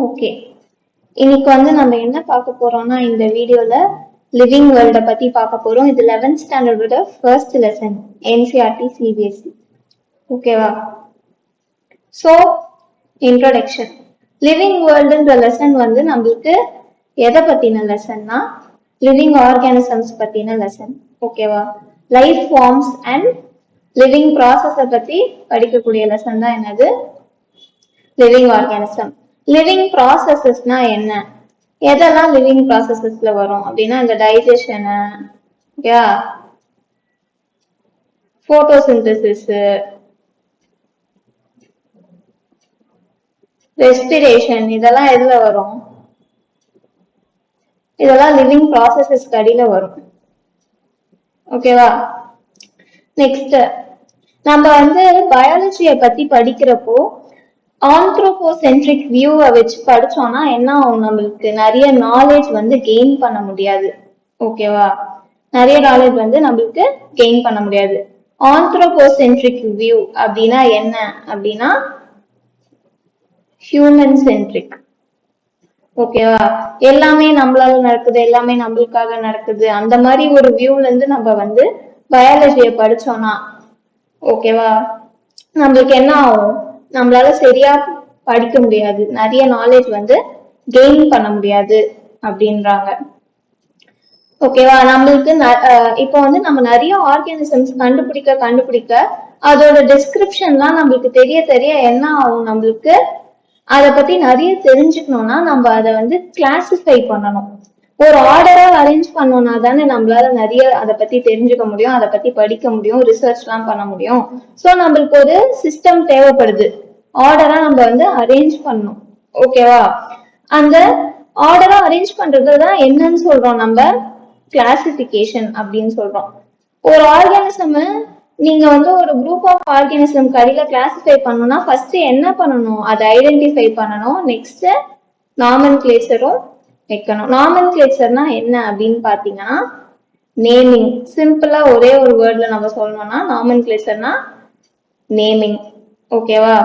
Okay, இன்னைக்கு வந்து நம்ம என்ன பார்க்க போறோம்னா இந்த வீடியோல லிவிங் வேர்ல்ட பத்தி பார்க்க போறோம். இது 11th ஸ்டாண்டர்டோட ஃபர்ஸ்ட் லெசன், என்சிஆர்டி சிபிஎஸ்சி. ஓகேவா? So introduction. லிவிங் வேர்ல்டுன்ற லெசன் வந்து நம்மளுக்கு எதை பத்தின லெசன்னா லிவிங் ஆர்கானிசம்ஸ் பத்தின லெசன். ஓகேவா? லைஃப் ஃபார்ம்ஸ் அண்ட் லிவிங் ப்ராசஸை பத்தி படிக்கக்கூடிய லெசன் தான் என்னது லிவிங் ஆர்கானிசம். லிவிங் ப்ராசஸஸ்னா என்ன, எதெல்லாம் லிவிங் ப்ராசஸஸ்ல வரும் அப்படின்னா இந்த டைஜஷனு, போட்டோசிந்தசிஸ், ரெஸ்பிரேஷன், இதெல்லாம் எதுல வரும்? இதெல்லாம் லிவிங் ப்ராசஸஸ் அடியில வரும். ஓகேவா? நெக்ஸ்ட் நம்ம வந்து பயாலஜியை பத்தி படிக்கிறப்போ ஆந்த்ரோபோசென்ட்ரிக் வியூவை வச்சு படிச்சோம்னா என்ன ஆகும், நம்மளுக்கு நிறைய நாலேஜ் வந்து கெயின் பண்ண முடியாது. ஓகேவா? நிறைய நாலேஜ் வந்து நம்மளுக்கு கெயின் பண்ண முடியாது. ஆந்த்ரோபோசென்ட்ரிக் வியூ அப்படின்னா என்ன அப்படின்னா ஹியூமன் சென்ட்ரிக். ஓகேவா? எல்லாமே நம்மளால நடக்குது, எல்லாமே நம்மளுக்காக நடக்குது, அந்த மாதிரி ஒரு வியூல இருந்து நம்ம வந்து பயாலஜியை படிச்சோம்னா ஓகேவா நம்மளுக்கு என்ன ஆகும், நம்மளால சரியா படிக்க முடியாது, நிறைய நாலேஜ் வந்து கெயின் பண்ண முடியாது அப்படின்றாங்க. ஓகேவா? நம்மளுக்கு இப்போ வந்து நம்ம நிறைய ஆர்கானிசம்ஸ் கண்டுபிடிக்க அதோட டிஸ்கிரிப்ஷன்லாம் நம்மளுக்கு தெரிய என்ன ஆகும், நம்மளுக்கு அதை பத்தி நிறைய தெரிஞ்சுக்கணும்னா நம்ம அதை வந்து கிளாசிஃபை பண்ணணும். ஒரு ஆர்டரா அரேஞ்ச் பண்ணோம்னா தானே நம்மளால நிறைய அதை பத்தி தெரிஞ்சுக்க முடியும், அதை பத்தி படிக்க முடியும், ரிசர்ச் எல்லாம் பண்ண முடியும். ஸோ நம்மளுக்கு ஒரு சிஸ்டம் தேவைப்படுது, ஆர்டரா நம்ம வந்து அரேஞ்ச் பண்ணணும். ஓகேவா? அந்த ஆர்டரா அரேஞ்ச் பண்றதுதான் என்னன்னு சொல்றோம், நம்ம கிளாசிபிகேஷன் அப்படின்னு சொல்றோம். ஒரு ஆர்கானிசம் நீங்க வந்து ஒரு குரூப் ஆஃப் ஆர்கானிசம் கடையில கிளாசிஃபை பண்ணணும்னா ஃபர்ஸ்ட் என்ன பண்ணணும், அதை ஐடென்டிஃபை பண்ணணும். நெக்ஸ்ட் நாமன்கிளேச்சரும் வைக்கணும். நாமன்கிளேச்சர்னா என்ன அப்படின்னு பாத்தீங்கன்னா நேமிங். சிம்பிளா ஒரே ஒரு வேர்ட்ல நம்ம சொல்லணும்னா நாமன்கிளேச்சர்னா நேமிங். ஓகேவா?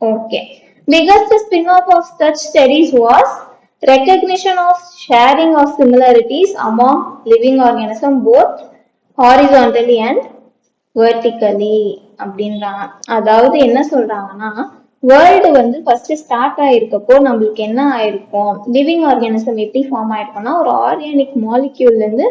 Okay. Biggest spin-off of such studies was recognition of sharing of similarities among living organisms both horizontally and vertically அப்படின்றாங்க. அதாவது என்ன சொல்றாங்கன்னா வேர்ல்டு வந்து ஃபர்ஸ்ட் ஸ்டார்ட் ஆயிருக்கப்போ நம்மளுக்கு என்ன ஆயிருக்கும், லிவிங் ஆர்கானிசம் எப்படி ஃபார்ம் ஆயிருக்கும்னா ஒரு ஆர்கானிக் மாலிக்யூல்ல இருந்து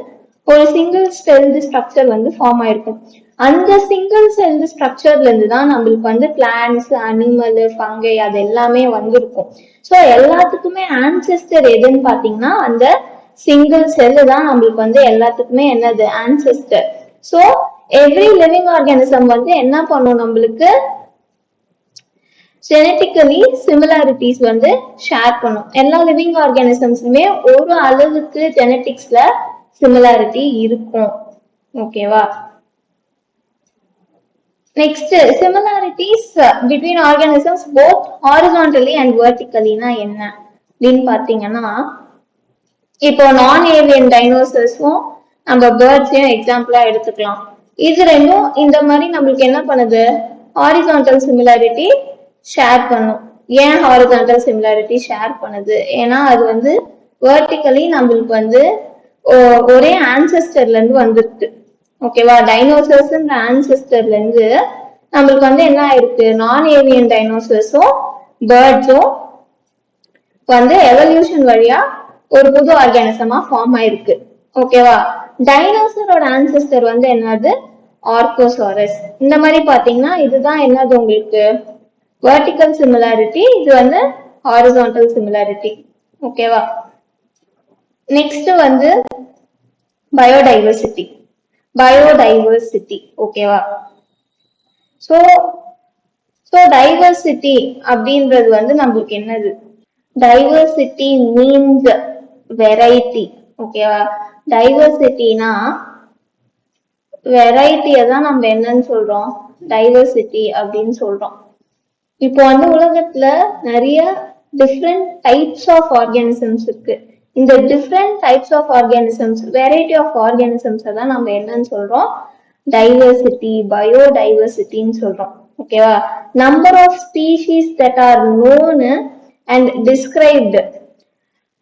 ஒரு சிங்கிள் செல்டு ஸ்ட்ரக்சர் வந்து ஃபார்ம் ஆயிருக்கும். அந்த சிங்கிள் செல்டு ஸ்ட்ரக்சர்ல இருந்து தான் நம்மளுக்கு வந்து பிளான்ட்ஸ், அனிமல், ஃபங்கை அது எல்லாமே வந்திருக்கும். ஸோ எல்லாத்துக்குமே ஆன்செஸ்டர் எதுன்னு பாத்தீங்கன்னா அந்த சிங்கிள் செல்லு தான் நம்மளுக்கு வந்து எல்லாத்துக்குமே என்னது ancestor. So every living organism வந்து என்ன பண்ணும், நம்மளுக்கு ஜெனட்டிக்கலி சிமிலாரிட்டிஸ் வந்து ஷேர் பண்ணும். எல்லா லிவிங் ஆர்கானிசம்ஸுமே ஒரு அளவுக்கு ஜெனட்டிக்ஸ்ல சிமிலாரிட்டி இருக்கும். ஓகேவா? Next similarities between organisms both horizontally and வெர்டிகலினா என்ன அப்படின்னு பாத்தீங்கன்னா இப்போ நான் ஏவியன் டைனோசர்ஸும் நம்ம பேர்ட்ஸையும் எக்ஸாம்பிளா எடுத்துக்கலாம். இது ரெண்டும் இந்த மாதிரி நம்மளுக்கு என்ன பண்ணுது, ஹாரிசான்டல் சிமிலாரிட்டி ஷேர் பண்ணும். ஏன் ஹாரிசான்டல் சிமிலாரிட்டி ஷேர் பண்ணுது, ஏன்னா அது வந்து வெர்டிகலி நம்மளுக்கு வந்து ஒரே ஆன்செஸ்டர்ல இருந்து வந்துருக்கு. ஓகேவா? டைனோசர்ஸ் ஆன்செஸ்டர்ல இருந்து நம்மளுக்கு வந்து என்ன ஆயிருக்கு, நான் ஏவியன் டைனோசர்ஸும் பேர்ட்ஸும் வந்து எவல்யூஷன் வழியா ஒரு புது ஆர்கானிசமா ஃபார்ம் ஆயிருக்கு. ஓகேவா? டைனோசரோட ஆன்செஸ்டர் வந்து என்னது, ஆர்கோசாரஸ். இந்த மாதிரி பாத்தீங்கன்னா இதுதான் என்னது உங்களுக்கு வெர்டிகல் சிமிலாரிட்டி, இது வந்து ஹாரிசான்டல் சிமிலாரிட்டி. ஓகேவா? நெக்ஸ்ட் வந்து பயோடைவர்சிட்டி. ஓகேவா? சோ டைவர்சிட்டி அப்படின்றது வந்து நம்மளுக்கு என்னது, டைவர்சிட்டி மீன்ஸ் வெரைட்டி. ஓகேவா? டைவர்சிட்டினா வெரைட்டியை தான் நம்ம என்னன்னு சொல்றோம், டைவர்சிட்டி அப்படின்னு சொல்றோம். இப்போ வந்து உலகத்துல நிறைய டிஃப்ரெண்ட் டைப்ஸ் ஆஃப் ஆர்கானிசம்ஸ் இருக்கு. இந்த different types of organisms, variety of organisms தான் நம்ம என்னன்னு சொல்றோம், டைவர்சிட்டி, பயோடைவர்சிட்டின்னு சொல்றோம். ஓகேவா? Number of species that are known and described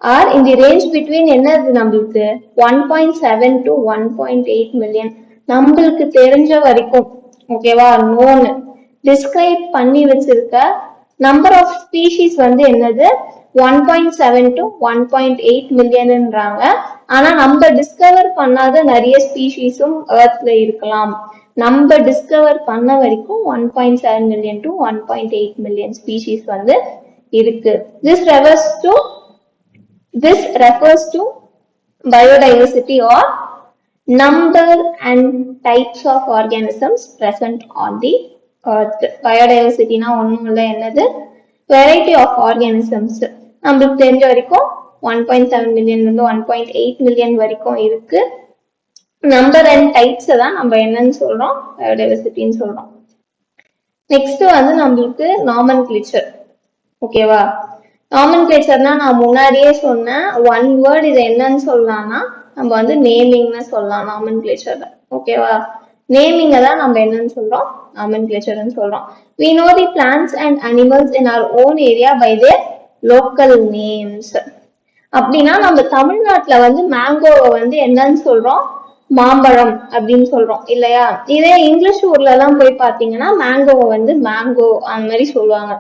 are in the range between என்னது நம்மளுக்கு 1.7 to 1.8 million. நம்மளுக்கு தெரிஞ்ச வரைக்கும் ஓகேவா நோன் டிஸ்கிரைப் பண்ணி வச்சிருக்க நம்பர் ஆஃப் ஸ்பீஷீஸ் வந்து என்னது 1.7 to 1.8 மில்லியன்ன்றாங்க. ஆனா நம்ம டிஸ்கவர் பண்ணாத நிறைய ஸ்பீஷீஸும் எர்த்ல இருக்கலாம். நம்ம டிஸ்கவர் பண்ண வரைக்கும் 1.7 மில்லியன் டு 1.8 மில்லியன் ஸ்பீஷீஸ் வந்து இருக்கு. This refers to biodiversity or number and types of organisms present on the earth. Biodiversity na ஒண்ணும் இல்ல என்னது variety of organisms. நம்மளுக்கு தெரிஞ்ச வரைக்கும் 1.7 மில்லியன் இருந்து 1.8 மில்லியன் வரைக்கும் இருக்கு. நம்பர் அண்ட் டைப்ஸ் தான் நம்ம என்னன்னு சொல்றோம் பயோடைவர்சிட்டின்னு சொல்றோம். நெக்ஸ்ட் வந்து நம்மளுக்கு நாமன்கிளேச்சர். ஓகேவா, நாமன்கிளேச்சர்னா நான் முன்னாடியே சொன்னேன், ஒன் வேர்ட் இது என்னன்னு சொல்லலாம்னா நம்ம வந்து நேமிங்னு சொல்லலாம் நாமன்கிளேச்சர். ஓகேவா, நேமிங்க தான் நம்ம என்னன்னு சொல்றோம் நாமன்கிளேச்சர்னு சொல்றோம். We know the plants and animals in our own area by their local names. அப்படின்னா நம்ம தமிழ்நாட்டுல வந்து மேங்கோவை வந்து என்னன்னு சொல்றோம் மாம்பழம் அப்படின்னு சொல்றோம் இல்லையா. இதே இங்கிலீஷ் ஊர்ல எல்லாம் போய் பாத்தீங்கன்னா மேங்கோவை வந்து மேங்கோ அந்த மாதிரி சொல்லுவாங்க.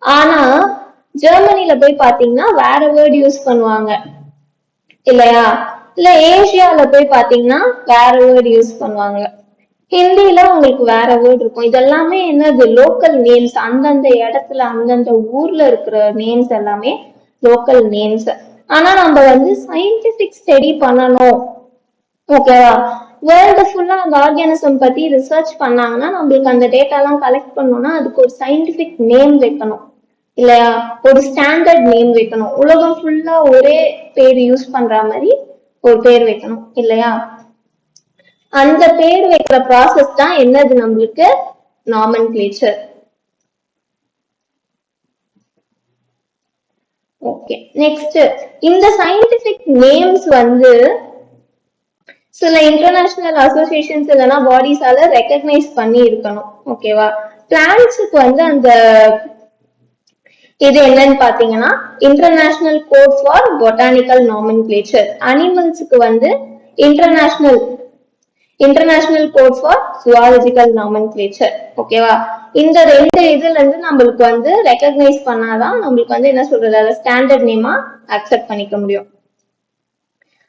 ஆனா ஜெர்மனில போய் பாத்தீங்கன்னா வேற வேர்ட் யூஸ் பண்ணுவாங்க இல்லையா. இல்ல ஏசியால போய் பாத்தீங்கன்னா வேற வேர்ட் யூஸ் பண்ணுவாங்க. ஹிந்தில உங்களுக்கு வேற வேர்ட் இருக்கும். இதெல்லாமே என்னது லோக்கல் நேம்ஸ், அந்தந்த இடத்துல அந்தந்த ஊர்ல இருக்கிற நேம்ஸ் எல்லாமே லோக்கல் நேம்ஸ். ஆனா நம்ம வந்து சயின்டிபிக் ஸ்டடி பண்ணணும் ஓகேவா, வேர்ல்டு ஃபுல்லா அந்த ஆர்கானிசம் பத்தி ரிசர்ச் பண்ணாங்கன்னா நம்மளுக்கு அந்த டேட்டா எல்லாம் கலெக்ட் பண்ணோம்னா அதுக்கு ஒரு சயின்டிபிக் நேம் வைக்கணும் இல்லையா, ஒரு ஸ்டாண்டர்ட் நேம் வைக்கணும். உலகம் ஃபுல்லா ஒரே பேர் யூஸ் பண்ற மாதிரி ஒரு பேர் வைக்கணும் இல்லையா. அந்த பேர் வைக்கிற ப்ராசஸ் தான் என்னது நம்மளுக்கு நாமன்கிளேச்சர். ஓகே, நெக்ஸ்ட் இந்த சயின்டிபிக் நேம்ஸ் வந்து சில இன்டர்நேஷனல் அசோசியேஷன்ஸ் இல்லைன்னா பாடிஸால ரெக்கக்னைஸ் பண்ணி இருக்கணும். ஓகேவா, பிளான்ட்ஸுக்கு வந்து அந்த இது என்னன்னு பாத்தீங்கன்னா international code for botanical nomenclature. அனிமல்ஸுக்கு வந்து international code for zoological nomenclature. ஓகேவா, இந்த ரெண்டு இதுல இருந்து நம்மளுக்கு வந்து ரெக்கக்னைஸ் பண்ணாதான் நம்மளுக்கு வந்து என்ன சொல்றது அதை ஸ்டாண்டர்ட் நேமா அக்செப்ட் பண்ணிக்க முடியும்.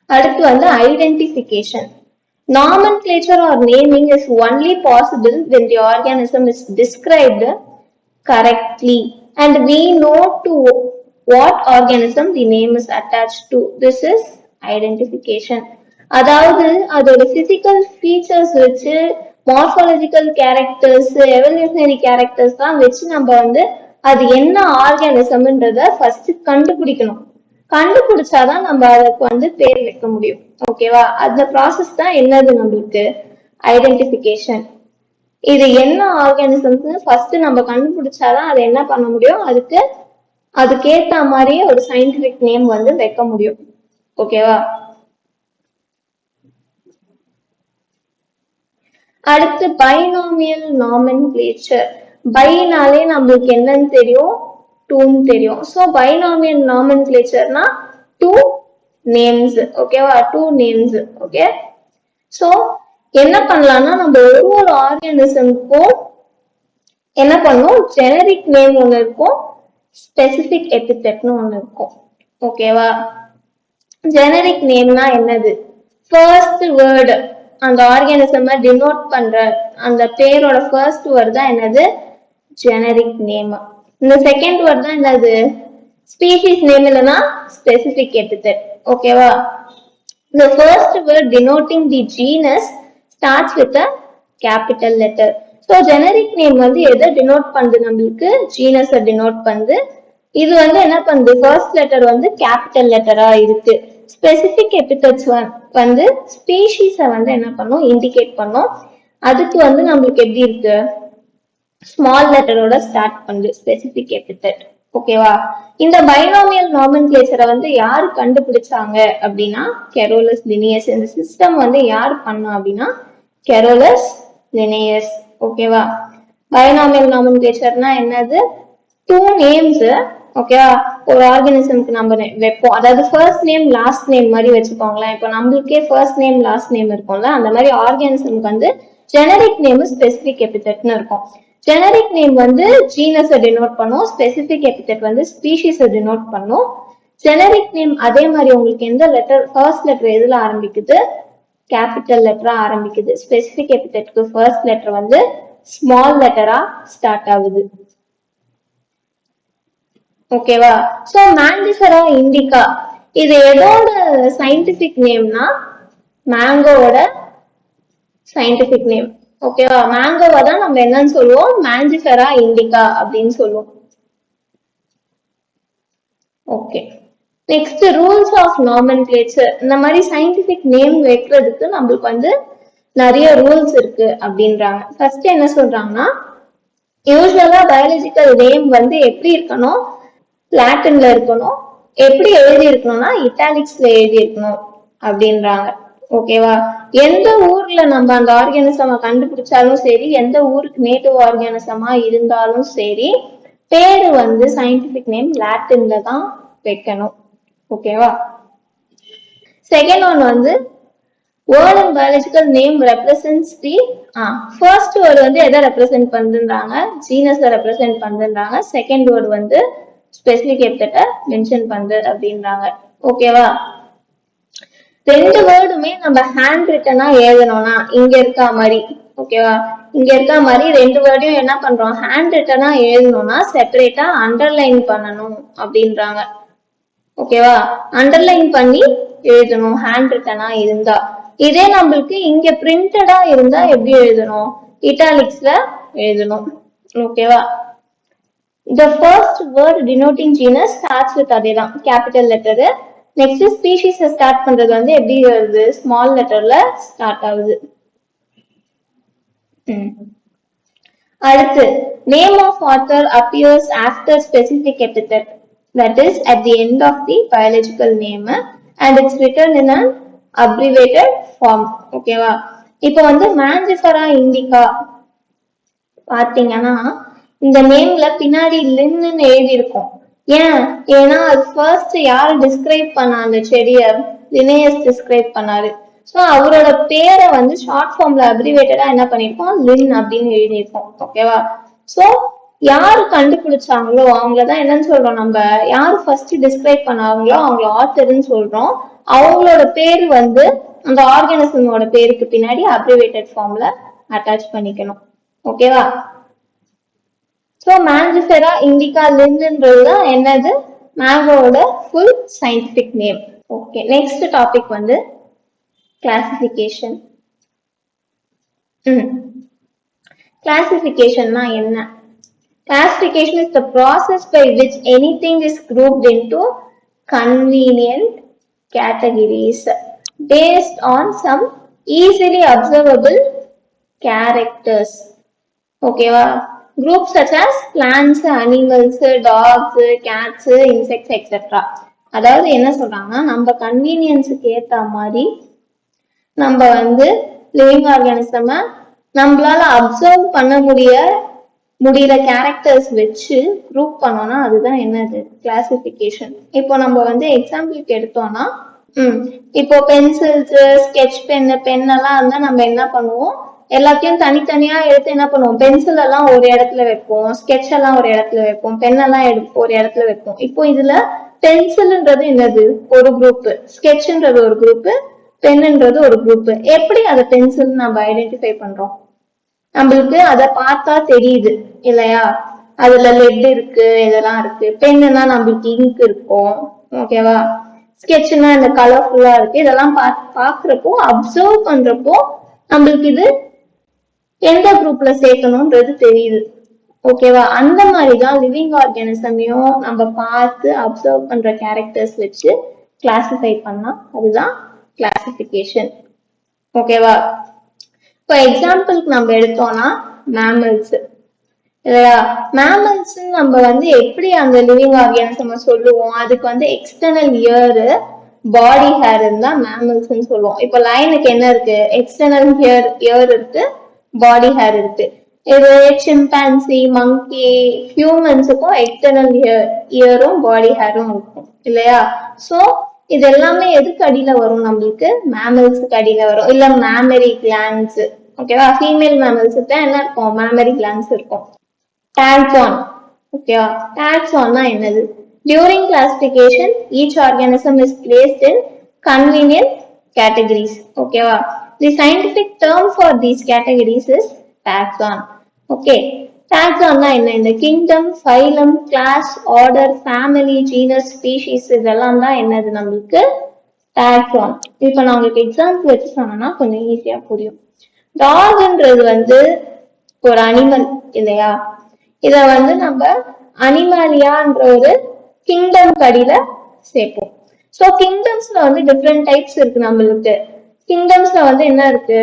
அடுத்து வந்து identification. Nomenclature or naming is only possible when the organism is described correctly and we know to what organism the name is attached to. This is identification. அதாவது அதோட பிசிக்கல் ஃபீச்சர்ஸ் வச்சு morphological characters evolutionary characters தான் வச்சு நம்ம வந்து அது என்ன ஆர்கானிசம்ன்றத first கண்டுபிடிக்கணும். கண்டுபிடிச்சாதான் நம்ம அதுக்கு வந்து பேர் வைக்க முடியும். ஓகேவா, அந்த ப்ராசஸ் தான் என்னது நம்மளுக்கு ஐடென்டிபிகேஷன். இது என்ன ஆர்கானிசம்ஸ் ஃபர்ஸ்ட் நம்ம கண்டுபிடிச்சாதான் அதை என்ன பண்ண முடியும், அதுக்கேத்த மாதிரியே ஒரு சயின்டிபிக் நேம் வந்து வைக்க முடியும். ஓகேவா, அடுத்து பைனாமியல் நாமென்கிளேச்சர். பைனாலே நம்மளுக்கு என்னன்னு தெரியும், டூன்னு தெரியும். ஸோ பைனாமியல் நாமென்கிளேச்சர்னா டூ நேம்ஸ். ஓகேவா, டூ நேம்ஸ். ஓகே, ஸோ என்ன பண்ணலாம்னா நம்ம ஒரு ஆர்கானிசம்க்கும் என்ன பண்ணும், ஜெனரிக் நேம் ஒன்று இருக்கும், ஸ்பெசிபிக் எபிதெட்னு ஒன்று இருக்கும். ஓகேவா, ஜெனரிக் நேம்னா என்னது, ஃபர்ஸ்ட் வேர்டு அந்த ஆர்கானிசம் டினோட் பண்ற அந்த பேரோட ஃபர்ஸ்ட் வேர்டு தான் என்னது ஜெனரிக் நேம். இந்த செகண்ட் வேர்ட் தான் என்னது ஸ்பீசிஸ் நேம் இல்லைன்னா ஸ்பெசிபிக் எபிதெட். ஓகேவா, the first word denoting the genus starts with a capital letter. So generic name வந்து எதை டினோட் பண்ணுது நம்மளுக்கு, ஜீனஸை டினோட் பண்ணுது. இது வந்து என்ன பண்ணுது, ஃபர்ஸ்ட் லெட்டர் வந்து கேபிட்டல் லெட்டரா இருக்கு. ஸ்பெசிபிக் எபிதெட்ஸ் வந்து ஸ்பீஷீஸை வந்து என்ன பண்ணும் இண்டிகேட் பண்ணும். அதுக்கு வந்து நம்மளுக்கு எப்படி இருக்கு, ஸ்மால் லெட்டரோட ஸ்டார்ட் பண்ணுது ஸ்பெசிபிக் எபிதெட். ஓகேவா, இந்த பைனாமியல் நாமென்கிளேச்சரை வந்து யாரு கண்டுபிடிச்சாங்க அப்படின்னா கெரோலஸ் லினியஸ். இந்த சிஸ்டம் வந்து யார் பண்ணா அப்படின்னா கெரோலஸ் லினியஸ். ஓகேவா, பைனாமியல் நாமென்கிளேச்சர்னா என்னது, டூ நேம்ஸ் ஓகேவா? ஒரு ஆர்கானிசம்க்கு நம்ம வைப்போம், அதாவது ஃபர்ஸ்ட் நேம் லாஸ்ட் நேம் மாதிரி வச்சுக்கோங்களேன். இப்போ நம்மளுக்கே ஃபர்ஸ்ட் நேம் லாஸ்ட் நேம் இருக்கும்ல, அந்த மாதிரி ஆர்கானிசம்க்கு வந்து ஜெனரிக் நேம் ஸ்பெசிபிக் எபிதெட்னு இருக்கும். ஜெனரிக் நேம் வந்து ஜீனஸை டினோட் பண்ணும், ஸ்பெசிபிக் எபிதெட் வந்து ஸ்பீஷிஸை டினோட் பண்ணும். ஜெனரிக் நேம் அதே மாதிரி உங்களுக்கு எந்த லெட்டர் ஃபர்ஸ்ட் லெட்டர் எதுல ஆரம்பிக்குது, கேபிட்டல் லெட்டரா ஆரம்பிக்குது. ஸ்பெசிபிக் எபிதெட்க்கு ஃபர்ஸ்ட் லெட்டர் வந்து ஸ்மால் லெட்டரா ஸ்டார்ட் ஆகுது. ஓகேவா? சோ மாண்டிஃபெரா இண்டிகா இது எதோட சயின்டிபிக் நேம்னா மேங்கோவோட சயின்டிபிக் நேம். ஓகேவா? மேங்கோவை தான் நம்ம என்னன்னு சொல்லுவோம், மாண்டிஃபெரா இண்டிகா அப்படின்னு சொல்லுவோம். Okay, next rules of nomenclature. இந்த மாதிரி சயின்டிபிக் நேம் வைக்கிறதுக்கு நம்மளுக்கு வந்து நிறைய ரூல்ஸ் இருக்கு அப்படின்றாங்க. ஃபர்ஸ்ட் என்ன சொல்றாங்கன்னா, யூஸ்வலா பயாலஜிக்கல் நேம் வந்து எப்படி இருக்கணும், லாட்டின்ல இருக்கணும். எப்படி எழுதி இருக்கணும்னா இட்டாலிக்ஸ்ல எழுதி இருக்கணும் அப்படின்றாங்க. ஓகேவா? எந்த ஊர்ல நம்ம அந்த ஆர்கானிசமா கண்டுபிடிச்சாலும் சரி, எந்த ஊருக்கு நேட்டிவ் ஆர்கானிசமா இருந்தாலும் சரி, பேரு வந்து சயின்டிபிக் நேம் லாட்டின்ல தான் வைக்கணும். ஓகேவா? செகண்ட் ஒன் வந்து word and biological name represents the first word வந்து எதை ரெப்ரசென்ட் பண்ணுன்றாங்க, ஜீனஸை ரெப்ரசென்ட் பண்ணுன்றாங்க. செகண்ட் வேர்டு வந்து ஸ்பெசிபிக் எபிதெட்டை மென்ஷன் பண்ணுது அப்படின்றாங்க. ஓகேவா? ரெண்டு வேர்டுமே நம்ம ஹேண்ட் ரிட்டனா எழுதணும்னா இங்க இருக்கா மாதிரி, ஓகேவா, இங்க இருக்கா மாதிரி ரெண்டு வேர்டையும் என்ன பண்றோம், ஹேண்ட் ரிட்டனா எழுதணும்னா செப்பரேட்டா அண்டர்லைன் பண்ணணும் அப்படின்றாங்க. ஓகேவா? அண்டர்லைன் பண்ணி எழுதணும் ஹேண்ட் ரிட்டனா இருந்தா. இதே நம்மளுக்கு இங்க பிரிண்டடா இருந்தா எப்படி எழுதணும், இட்டாலிக்ஸ்ல எழுதணும். ஓகேவா? The first word denoting genus starts with அதேதான் capital letter. Next species start பண்றது வந்து எப்படி வருது, ஸ்மால் லெட்டர்ல ஸ்டார்ட் ஆகுது. அடுத்து name of author appears after specific epithet, that is at the end of the biological name, and it's written in an abbreviated form. ஓகேவா? இப்போ வந்து மாண்டிஃபெரா இண்டிகா பாத்தீங்கன்னா இந்த நேம்ல பின்னாடி லின்னு எழுதி இருக்கும். ஏன்? ஏன்னா அது ஃபர்ஸ்ட் யாரு டிஸ்கிரைப் பண்ண அந்த செடிய, லினேயஸ் டிஸ்கிரைப் பண்ணாரு. சோ அவரோட பேரை வந்து ஷார்ட் ஃபார்ம்ல அப்ரிவேட்டடா என்ன பண்ணிருக்கோம், லின் அப்படின்னு எழுதியிருக்கோம். ஓகேவா? சோ யாரு கண்டுபிடிச்சாங்களோ அவங்களதான் என்னன்னு சொல்றோம் நம்ம, யாரு ஃபர்ஸ்ட் டிஸ்கிரைப் பண்ணாங்களோ அவங்கள ஆத்தர்ன்னு சொல்றோம். அவங்களோட பேரு வந்து அந்த ஆர்கானிசமோட பேருக்கு பின்னாடி அப்ரிவேட்டட் ஃபார்ம்ல அட்டாச் பண்ணிக்கணும். ஓகேவா? ஸோ மாண்டிஃபெரா இண்டிகா லின்னுன்றதுதான் என்னது, மேங்கோவோட full scientific name. Okay, next topic வந்து கிளாசிபிகேஷன். கிளாசிபிகேஷன்னா என்ன? Classification is the process by which anything is grouped into convenient categories based on some easily observable characters. ஓகேவா? Groups such as plants, animals, dogs, cats, insects, etc. அதாவது என்ன சொல்றாங்கன்னா, நம்ம கன்வீனியன்ஸுக்கு ஏத்த மாதிரி நம்ம வந்து லிவிங் ஆர்கானிசம நம்மளால அப்சர்வ் பண்ண முடியற கேரக்டர்ஸ் வச்சு குரூப் பண்ணோம்னா அதுதான் என்னது, கிளாசிபிகேஷன். இப்போ நம்ம வந்து எக்ஸாம்பிளுக்கு எடுத்தோம்னா, இப்போ பென்சில்ஸ், ஸ்கெட்ச் பென் எல்லாம் இருந்தா நம்ம என்ன பண்ணுவோம், எல்லாத்தையும் தனித்தனியா எடுத்து என்ன பண்ணுவோம், பென்சில் எல்லாம் ஒரு இடத்துல வைப்போம், ஸ்கெட்ச் எல்லாம் ஒரு இடத்துல வைப்போம், பென் எல்லாம் ஒரு இடத்துல வைப்போம். இப்போ இதுல பென்சில்ன்றது என்னது, ஒரு குரூப், ஸ்கெட்ச்ன்றது ஒரு குரூப், பென்ன்றது ஒரு குரூப். எப்படி அதை பென்சில் நம்ம ஐடென்டிஃபை பண்றோம், நம்மளுக்கு அதை பார்த்தா தெரியுது இல்லையா, அதுல லெட் இருக்கு, இதெல்லாம் இருக்கு. பென்னுனா நம்மளுக்கு இங்க் இருக்கும். ஓகேவா? ஸ்கெட்ச்னா இந்த கலர்ஃபுல்லா இருக்கு. இதெல்லாம் பாக்குறப்போ, அப்சர்வ் பண்றப்போ நம்மளுக்கு இது எந்த குரூப்ல சேர்க்கணும்ன்றது தெரியுது. ஓகேவா? அந்த மாதிரிதான் லிவிங் ஆர்கானிசமையும் நம்ம பார்த்து அப்சர்வ் பண்ற கேரக்டர்ஸ் வச்சு கிளாசிஃபை பண்ணா அதுதான் கிளாசிபிகேஷன். ஓகேவா? இப்போ எக்ஸாம்பிளுக்கு நம்ம எடுத்தோம்னா மேமல்ஸ் இல்லையா, மேமல்ஸ் நம்ம வந்து எப்படி அந்த லிவிங் ஆர்கானிசம் சொல்லுவோம், அதுக்கு வந்து எக்ஸ்டர்னல் இயர், பாடி ஹேர் இருந்தா மேமல்ஸ் சொல்லுவோம். இப்போ லைனுக்கு என்ன இருக்கு, எக்ஸ்டர்னல் இயர் இருக்கு, பாடி ஹேர் இருக்கு. இது சிம்பான்சி, மங்கி, ஹியூமன்ஸுக்கும் எக்ஸ்டர்னல் இயரும் பாடி ஹேரும் இருக்கும் இல்லையா? சோ இது எல்லாமே எதுக்கு அடியில வரும்? நம்மளுக்கு மேமல்ஸ்க்கு அடியில வரும், இல்ல மேமரி கிளான்ஸ். ஓகேவா? ஃபீமேல் மேமல்ஸுக்கு தான் என்ன இருக்கும்? மேமரி கிளான்ஸ் இருக்கும். டாக்ஸான். ஓகேவா? டாக்ஸான்னா என்னது? During classification, each organism is placed in convenient categories. ஓகேவா? The scientific term for these categories is taxon. Okay, டாக்ஸான்னா என்ன? இந்த kingdom, phylum, class, order, family, genus, species இதெல்லாம் தான் என்னது நம்மளுக்கு டாக்ஸான். இப்ப நான் உங்களுக்கு எக்ஸாம்பிள் வச்சு சொன்னேன்னா கொஞ்சம் ஈஸியா புரியும். டாக்ன்றது வந்து ஒரு அனிமல் இல்லையா? இத வந்து நம்ம அனிமாலியான்ற ஒரு கிங்டம் கடியில சேர்ப்போம். சோ கிங்டம்ஸ்ல வந்து டிஃப்ரெண்ட் டைப்ஸ் இருக்கு நம்மளுக்கு. கிங்டம்ஸ்ல வந்து என்ன இருக்கு?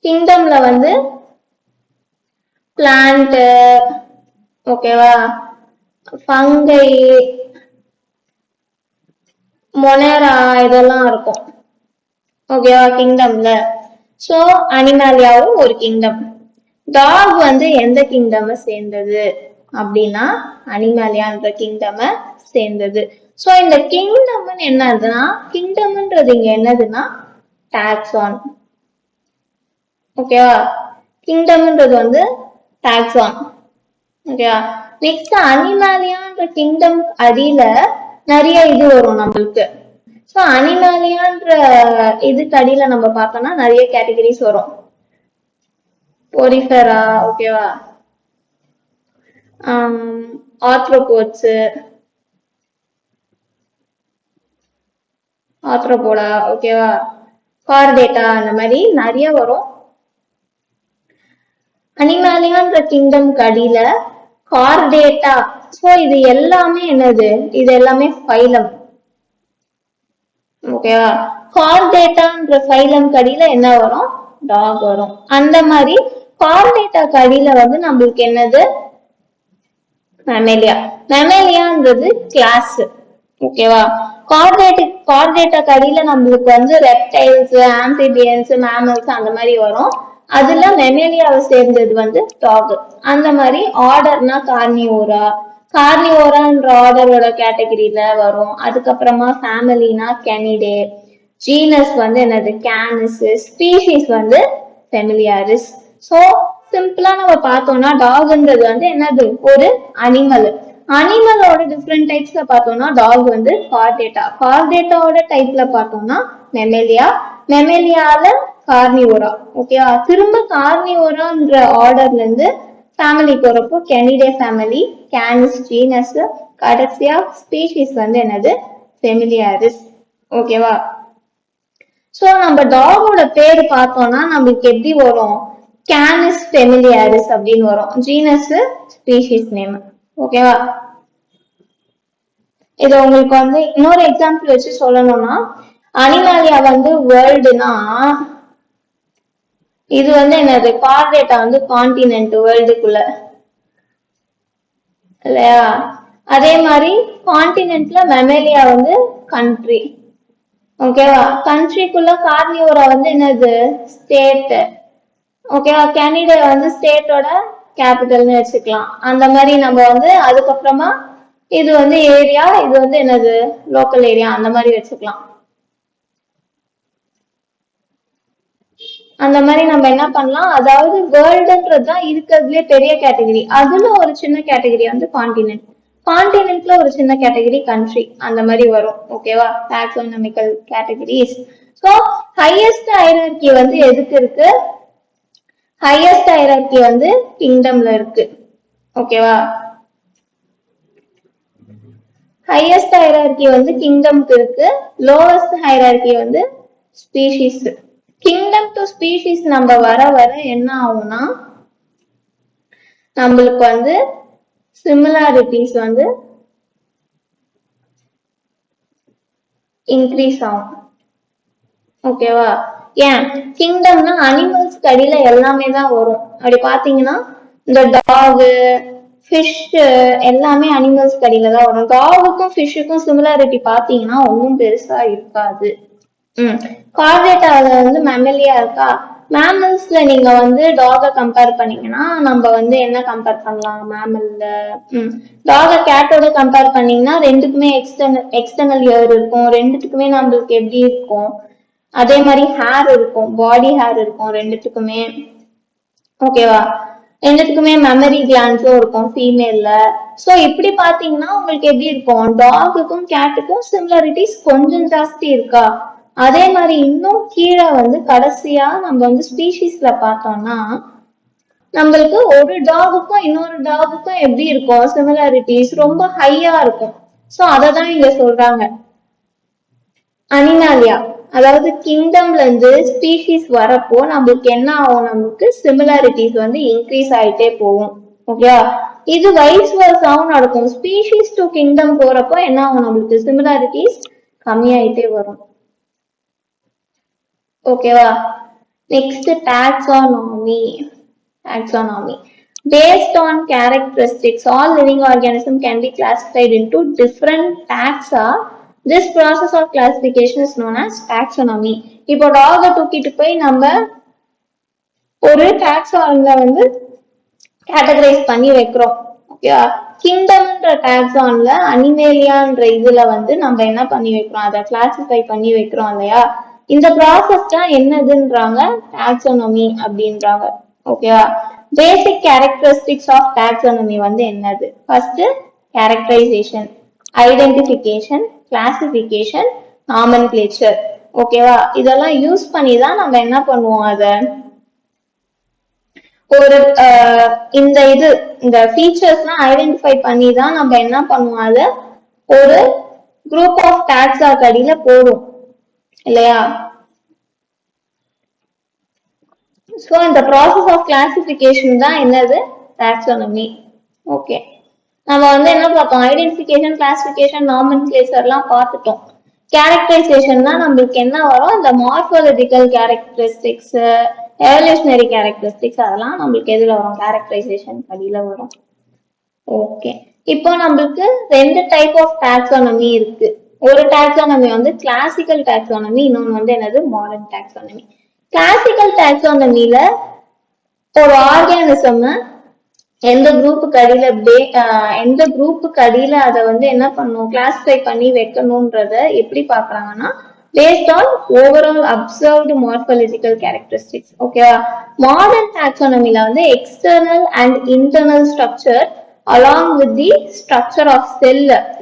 கிங்டம்ல வந்து பிளான்ட், ஓகேவா, ஃபங்கை, மொனரா இதெல்லாம் இருக்கும். ஓகேவா கிங்டம்ல. சோ அனிமாலியாவும் ஒரு கிங்டம். டாக் வந்து எந்த கிங்டம் சேர்ந்தது அப்படின்னா அனிமாலியான்ற கிங்டம் சேர்ந்தது. சோ இந்த கிங்டம் என்னதுன்னா, கிங்டம்ன்றது இங்க என்னதுன்னா டாக்ஸான். ஓகேவா? கிங்டம்ன்றது வந்து டாக்ஸான். ஓகேவா? நெக்ஸ்ட் அனிமாலியான்ற கிங்டம் அடியில நிறைய இது வரும் நம்மளுக்கு. சோ அனிமாலியான்ற இதுக்கு அடியில நம்ம பார்த்தோம்னா நிறைய கேட்டகரிஸ் வரும். போரிஃபெரா, ஓகேவா, ஆர்த்ரோபோட்ஸ், ஆர்த்ரோபோடா, ஓகேவா, கார்டேட்டா, அந்த மாதிரி நிறைய வரும். அனிமாலியான்ற கிங்டம் கடியில கார்டேட்டா. சோ இது எல்லாமே என்னது? இது எல்லாமே ஃபைலம். ஓகேவா? கார்டேட்டான்ற ஃபைலம் கடியில என்ன வரும்? டாக் வரும். அந்த மாதிரி கார்டேட்டா கடியில வந்து நம்மளுக்கு என்னது? மேமேலியா. மேமேலியான்றது கிளாஸ். ஓகேவா? கார்டேட்டா கடியில நம்மளுக்கு வந்து ரெப்டைல்ஸ், ஆம்பிபியன்ஸ், மேமல்ஸ் அந்த மாதிரி வரும். அதுல மெமேலியாவை சேர்ந்தது வந்து டாக். அந்த மாதிரி ஆர்டர்னா கார்னிவோரா, கார்னிவோரான்ற ஆர்டரோட கேட்டகரியில வரும். அதுக்கப்புறமா ஃபேமிலினா கெனிடே, ஜீனஸ் வந்து என்னது? கேனஸ், ஸ்பீஷீஸ் வந்து ஃபெமிலியாரிஸ். சோ சிம்பிளா நம்ம பார்த்தோம்னா டாக்ன்றது வந்து என்னது? ஒரு அனிமல். அனிமலோட டிஃப்ரெண்ட் டைப்ஸ்ல பார்த்தோம்னா டாக் வந்து கார்டேட்டா, கார்டேட்டாவோட டைப்ல பார்த்தோம்னா மெமேலியா, மெமேலியால கார்னிவோரா. ஓகேவா? திரும்ப கார்னிவோரான்ற ஆர்டர்ல இருந்து ஃபேமிலிக்கு வரப்போ கெனிடே ஃபேமிலி, கேனிஸ் ஜீனஸ், கடைசியா ஸ்பீஷீஸ் வந்து என்னது? ஃபெமிலியாரிஸ். ஓகேவா? சோ நம்ம டாகோட பேர் பார்த்தோம்னா நம்மளுக்கு எப்படி வரும்? கேனிஸ் ஃபெமிலியாரிஸ் அப்படின்னு வரும். Genus, species name. ஓகேவா? இது உங்களுக்கு வந்து இன்னொரு எக்ஸாம்பிள் வச்சு சொல்லணும்னா, அனிமாலியா வந்து வேர்ல்டுனா இது வந்து என்னது? கார்டேட்டா வந்து கான்டினென்ட், வேர்ல்டுக்குள்ள இல்லையா? அதே மாதிரி கான்டினென்ட்ல மெமேலியா வந்து கண்ட்ரி. ஓகேவா? கண்ட்ரிக்குள்ள கார்னிவோரா வந்து என்னது? ஸ்டேட். ஓகேவா? கெனிடா வந்து ஸ்டேட்டோட கேபிட்டல்னு வச்சுக்கலாம். அந்த மாதிரி நம்ம வந்து அதுக்கப்புறமா இது வந்து ஏரியா, இது வந்து என்னது? லோக்கல் ஏரியா, அந்த மாதிரி வச்சுக்கலாம். அந்த மாதிரி நம்ம என்ன பண்ணலாம்? அதாவது வேர்ல்டுன்றதுதான் இருக்கிறதுலே பெரிய கேட்டகரி. அதுல ஒரு சின்ன கேட்டகரி வந்து கான்டினென்ட், கான்டினென்ட்ல ஒரு சின்ன கேட்டகரி கண்ட்ரி, அந்த மாதிரி வரும். ஓகேவா? Taxonomical categories. So highest hierarchy வந்து எதுக்கு இருக்கு? ஹையஸ்ட் ஹைரார்கி வந்து கிங்டம்ல இருக்கு. ஓகேவா? ஹையஸ்ட் ஹைரார்கி வந்து கிங்டம்க்கு இருக்கு. லோவஸ்ட் ஹைரார்கி வந்து ஸ்பீஷீஸ். கிங்டம் டு ஸ்பீஷீஸ் நம்ம வர வர என்ன ஆகும்னா நம்மளுக்கு வந்து சிமிலாரிட்டிஸ் வந்து இன்க்ரீஸ் ஆகும். ஓகேவா? ஏன் கிங்டம்னா அனிமல்ஸ் கடியில எல்லாமே தான் வரும். அப்படி பாத்தீங்கன்னா இந்த டாக், ஃபிஷ் எல்லாமே அனிமல்ஸ் கடியில தான் வரும். டாகுக்கும் ஃபிஷ்ஷுக்கும் சிமிலாரிட்டி பாத்தீங்கன்னா ஒன்றும் பெருசா இருக்காது. கார்டேட்டால வந்து மெமலியா இருக்கா? மேமல்ஸ்ல நீங்க வந்து டாக கம்பேர் பண்ணீங்கன்னா நம்ம வந்து என்ன கம்பேர் பண்ணலாம் மேமல்ல? டாக கேட்டோட கம்பேர் பண்ணீங்கன்னா ரெண்டுக்குமே எக்ஸ்டர்னல் இயர் இருக்கும், ரெண்டுத்துக்குமே நம்மளுக்கு எப்படி இருக்கும், அதே மாதிரி ஹேர் இருக்கும், பாடி ஹேர் இருக்கும் ரெண்டுத்துக்குமே. ஓகேவா? ரெண்டுத்துக்குமே மெமரி கிளான்ஸும் இருக்கும் ஃபீமேல்ல. ஸோ இப்படி பாத்தீங்கன்னா உங்களுக்கு எப்படி இருக்கும், டாகுக்கும் கேட்டுக்கும் சிமிலாரிட்டிஸ் கொஞ்சம் ஜாஸ்தி இருக்கா? அதே மாதிரி இன்னும் கீழே வந்து கடைசியா நம்ம வந்து ஸ்பீஷீஸ்ல பார்த்தோம்னா நம்மளுக்கு ஒரு டாகுக்கும் இன்னொரு டாகுக்கும் எப்படி இருக்கும் சிமிலாரிட்டிஸ் ரொம்ப ஹையா இருக்கும். ஸோ அதை தான் இங்க சொல்றாங்க அனிமாலியா, அதாவது கிங்டம்ல இருந்து ஸ்பீஷீஸ் வரப்போ நம்மளுக்கு என்ன ஆகும், நமக்கு சிமிலாரிட்டிஸ் வந்து இன்க்ரீஸ் ஆயிட்டே போகும். ஓகேவா? இது வைஸ் வர்சாவும் நடக்கும். ஸ்பீஷீஸ் டு கிங்டம் போறப்போ என்ன ஆகும், நம்மளுக்கு சிமிலாரிட்டிஸ் கம்மியாயிட்டே வரும். ஓகேவா? Next taxonomy. Taxonomy. Based on characteristics, all living organisms can be classified into different taxa. This process of classification is known as taxonomy. இப்போ டாக தூக்கிட்டு போய் நம்ம ஒரு டாக்ஸான்ல வந்து கேட்டகரைஸ் பண்ணி வைக்கிறோம். ஓகேவா? கிங்டம்ன்ற டாக்ஸான்ல அனிமேலியான்ற இதுல வந்து நம்ம என்ன பண்ணி வைக்கிறோம், அதை கிளாசிஃபை பண்ணி வைக்கிறோம் இல்லையா? இந்த ப்ராசஸ் தான் என்னதுன்றாங்க டாக்ஸானமி அப்படின்றாங்க. ஓகேவா? பேசிக் கேரக்டரிஸ்டிக்ஸ் ஆஃப் டாக்ஸானமி வந்து என்னது? First characterisation, identification, classification, nomenclature. ஓகேவா? இதெல்லாம் யூஸ் பண்ணி தான் நம்ம என்ன பண்ணுவோம், அதை ஒரு இந்த ஃபீச்சர்ஸ்லாம் ஐடென்டிஃபை பண்ணி தான் நம்ம என்ன பண்ணுவோம், அதை ஒரு குரூப் ஆஃப் டாக்ஸா கடியில போடும் இல்லையா? ஸோ இந்த ப்ராசஸ் ஆஃப் கிளாசிஃபிகேஷன் தான் என்னது டாக்ஸானமி. ஓகே, நம்ம வந்து என்ன பார்த்தோம், ஐடென்டிஃபிகேஷன், கிளாசிஃபிகேஷன், நாமென்க்ளேச்சர்லாம் பார்த்துட்டோம். கேரக்டரைசேஷன் தான் நம்மளுக்கு என்ன வரும், இந்த மார்ஃபாலஜிக்கல் கேரக்டரிஸ்டிக்ஸ், எவல்யூஷனரி கேரக்டரிஸ்டிக்ஸ், அதெல்லாம் நம்மளுக்கு எதுல வரும், கேரக்டரைசேஷன் படியில வரும். ஓகே, இப்போ நம்மளுக்கு ரெண்டு டைப் ஆஃப் டாக்ஸானமி இருக்கு. ஒரு டாக்ஸானமி வந்து கிளாசிக்கல் டாக்ஸானமி, இன்னொன்று வந்து என்னது மாடர்ன் டாக்ஸானமி. கிளாசிக்கல் டாக்ஸானமில ஒரு ஆர்கானிசம் எந்த குரூப்புக்கு அடியில அதை வந்து என்ன பண்ணும், கிளாசிஃபை பண்ணி வைக்கணும்ன்றத எப்படி பாக்குறாங்கன்னா based on overall observed morphological characteristics. ஓகேவா? மாடர்ன் டாக்ஸானமில வந்து external and internal structure along with the structure of cell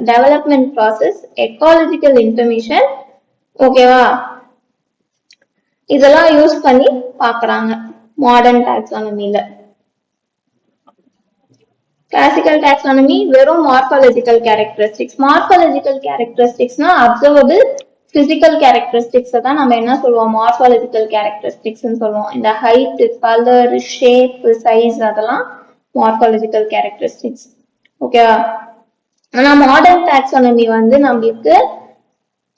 development process, ecological information, ஓகேவா, இதெல்லாம் யூஸ் பண்ணி பாக்குறாங்க மாடர்ன் டாக்ஸானமில. கிளாசிக்கல் டாக்ஸானமி வெறும் மார்ஃபாலஜிக்கல் கேரக்டரிஸ்டிக்ஸ். மார்ஃபாலஜிக்கல் கேரக்டரிஸ்டிக்ஸ்னா அப்சர்வபிள் பிசிக்கல் கேரக்டரிஸ்டிக்ஸ் தான் நம்ம என்ன சொல்லுவோம், மார்ஃபாலஜிக்கல் கேரக்டரிஸ்டிக்ஸ் சொல்லுவோம். இந்த ஹைட், கலர், ஷேப், சைஸ், அதெல்லாம் மார்ஃபாலஜிக்கல் கேரக்டரிஸ்டிக்ஸ். ஓகேவா? ஆனா மாடர்ன் டாக்ஸானமி வந்து நம்மளுக்கு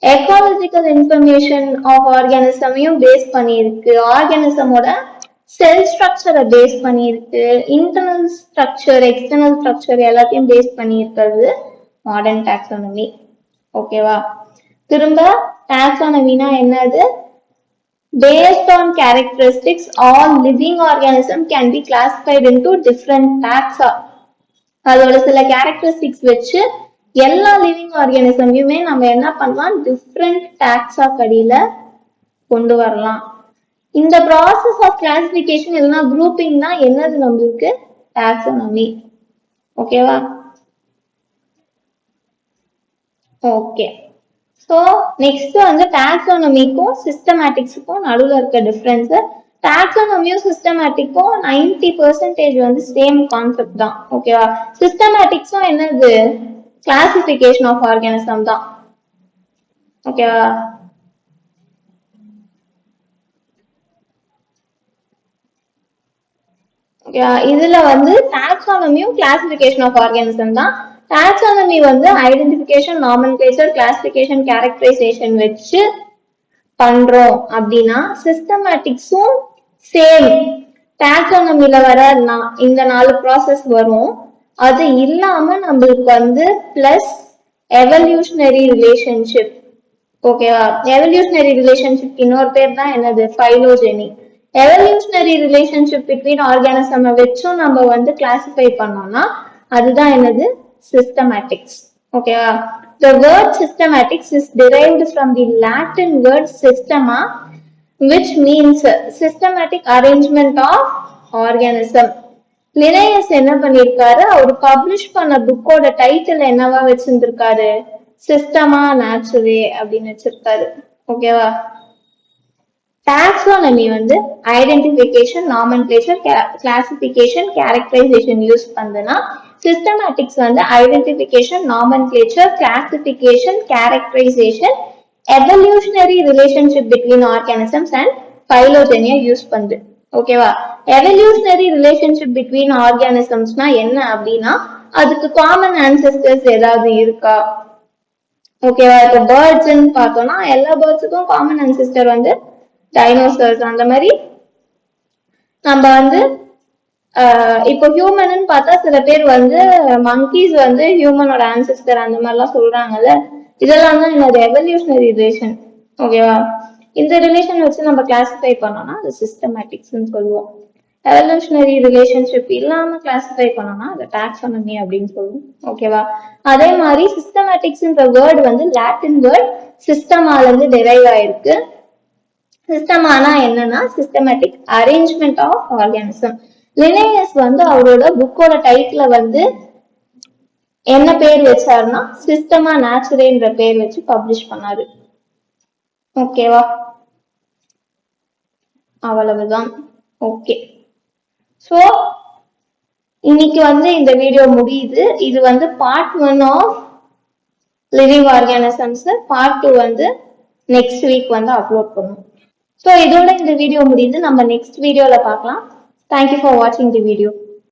எக்காலஜிக்கல் இன்ஃபர்மேஷன் ஆஃப் ஆர்கானிசமையும் பேஸ் பண்ணியிருக்கு, ஆர்கானிசமோட செல் ஸ்ட்ரக்சரை பேஸ் பண்ணியிருக்கு, இன்டர்னல் ஸ்ட்ரக்சர், எக்ஸ்டர்னல் ஸ்ட்ரக்சர் எல்லாத்தையும் பேஸ் பண்ணியிருக்கிறது மாடர்ன் டாக்ஸானமி. ஓகேவா? திரும்ப டாக்ஸானமினா என்னது, based on characteristics all living organism can be classified into different taxa. அதோட சில கேரக்டரிஸ்டிக்ஸ் வச்சு எல்லா லிவிங் ஆர்கானிசமையுமே நம்ம என்ன பண்ணலாம், டிஃப்ரெண்ட் டாக்ஸா கடியில கொண்டு வரலாம். இந்த ப்ராசஸ் ஆஃப் கிளாசிபிகேஷன் இல்லைன்னா குரூப்பிங் தான் என்னது நம்மளுக்கு டாக்ஸானமி. ஓகேவா? ஓகே, ஸோ நெக்ஸ்ட் வந்து டாக்ஸானமிக்கும் சிஸ்டமேட்டிக்ஸுக்கும் நடுவில் இருக்க டிஃபரன்ஸ். டாக்ஸானமியும் சிஸ்டமேட்டிக்கும் 90% வந்து சேம் கான்செப்ட் தான். ஓகேவா? சிஸ்டமேட்டிக்ஸும் என்னது, கிளாசிபிகேஷன் ஆஃப் ஆர்கானிசம் தான். ஓகேவா? இதுல வந்து டாக்ஸானமியும் கிளாசிபிகேஷன் ஆஃப் ஆர்கானிசம் தான். டாக்ஸானமி வந்து ஐடென்டிஃபிகேஷன், நாமென்க்ளேச்சர், கிளாசிபிகேஷன், கேரக்டரைசேஷன் வச்சு பண்றோம் அப்படின்னா சிஸ்டமேட்டிக்ஸும் சேம் டாக்ஸானமில வர இந்த 4 ப்ராசஸ் வரும். அது இல்லாம நம்மளுக்கு வந்து பிளஸ் எவல்யூஷனரி ரிலேஷன்ஷிப். ஓகேவா? எவல்யூஷனரி ரிலேஷன்ஷிப் இன்னொரு பேர் தான் என்னது, phylogeny. Evolutionary relationship between organism வச்சும் நம்ம வந்து கிளாசிஃபை பண்ணோம்னா அதுதான் என்னது சிஸ்டமேட்டிக்ஸ். ஓகேவா? The word systematics is derived from the Latin word systema, which means systematic arrangement of organism. Linnaeus என்ன பண்ணிருக்காரு, அவர் பப்ளிஷ் பண்ண புக்கோட டைட்டில் என்னவா வச்சிருந்திருக்காரு, சிஸ்டமா நேச்சுரே அப்படின்னு வச்சிருக்காரு. ஓகேவா? டாக்ஸானமி வந்து identification, nomenclature, classification, characterization use பண்ணுதுன்னா சிஸ்டமேட்டிக்ஸ் வந்து identification, nomenclature, classification, characterization, evolutionary relationship between organisms and phylogeny use பண்ணுது. ஓகேவா? எவல்யூஷனரி ரிலேஷன்ஷிப் பிட்வீன் ஆர்கானிசம்ஸ்னா என்ன அப்படின்னா அதுக்கு காமன் ஆன்செஸ்டர்ஸ் ஏதாவது இருக்கா. ஓகேவா? இப்போ பேர்ட்ஸ்ன்னு பார்த்தோம்னா எல்லா பேர்ட்ஸுக்கும் காமன் ஆன்செஸ்டர் வந்து டைனோசர்ஸ். அந்த மாதிரி நம்ம வந்து இப்போ ஹியூமன் பார்த்தா சில பேர் வந்து மங்கீஸ் வந்து ஹியூமனோட ஆன்செஸ்டர் அந்த மாதிரிலாம் சொல்றாங்கல்ல, இதெல்லாம் தான் என்னோட எவல்யூஷனரி ரிலேஷன். ஓகேவா? இந்த ரிலேஷன் வச்சு நம்ம கிளாசிஃபை பண்ணோம்னா அது சிஸ்டமேட்டிக்ஸ்ன்னு சொல்லுவோம். எவல்யூஷனரி ரிலேஷன்ஷிப் இல்லாம கிளாசிஃபை பண்ணோம்னா அது டாக்ஸானமி அப்படின்னு சொல்லுவோம். ஓகேவா? அதே மாதிரி சிஸ்டமேட்டிக்ஸ்ன்ற வேர்டு வந்து லாட்டின் வேர்ட் சிஸ்டமால இருந்து டெரைவ் ஆயிருக்கு. சிஸ்டமானா என்னன்னா systematic arrangement of organism. Linnaeus வந்து அவரோட புக்கோட டைட்டில வந்து என்ன பேர் வச்சாருன்னா சிஸ்டமா நேச்சுரேன்ற பேர் வச்சு பப்ளிஷ் பண்ணாரு. ஓகேவா? அவ்வளவுதான். ஓகே, சோ இன்னைக்கு வந்து இந்த வீடியோ முடியுது. இது வந்து part 1 of living organisms. Part 2 வந்து நெக்ஸ்ட் வீக் வந்து அப்லோட் பண்ணும். ஸோ இதோட இந்த வீடியோ முடியுது. நம்ம நெக்ஸ்ட் வீடியோல பார்க்கலாம். தேங்க்யூ ஃபார் வாட்சிங் தி வீடியோ.